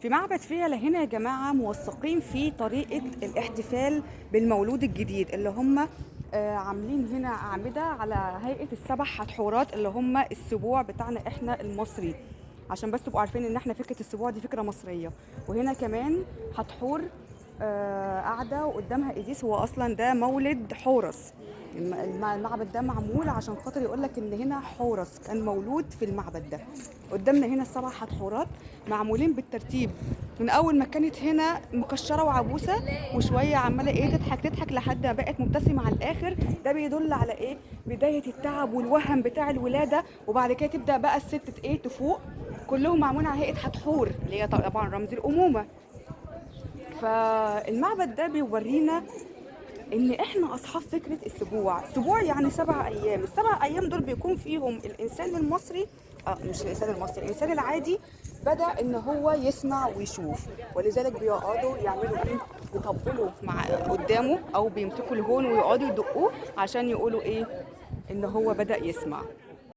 في معبد فيلة هنا يا جماعة موثقين فيه طريقة الاحتفال بالمولود الجديد اللي هم عاملين هنا أعمدة على هيئة السبع حتحورات اللي هم السبوع بتاعنا احنا المصري. عشان بس تبقوا عارفين ان احنا فكرة السبوع دي فكرة مصرية. وهنا كمان حتحور قاعدة وقدامها إيزيس، هو أصلا ده مولد حورس. المعبد ده معمول عشان خاطر يقولك ان هنا حورس كان مولود في المعبد ده. قدامنا هنا السبع حتحورات معمولين بالترتيب من اول ما كانت هنا مكشره وعبوسه، وشويه عماله تضحك تضحك لحد ما بقت مبتسمه على الاخر. ده بيدل على بدايه التعب والوهم بتاع الولاده، وبعد كده تبدا بقى الست تفوق. كلهم معمولين على هيئه حتحور اللي هي طبعا رمز الامومه. فالمعبد ده بيورينا ان احنا اصحاب فكره السبوع. سبوع يعني 7 ايام، ال7 ايام دول بيكون فيهم الانسان المصري، مش الانسان المصري، الانسان العادي بدا ان هو يسمع ويشوف. ولذلك بيقعدوا يعملوا يطبلوا مع قدامه او بيمسكوا الهون ويقعدوا يدقوه عشان يقولوا ان هو بدا يسمع.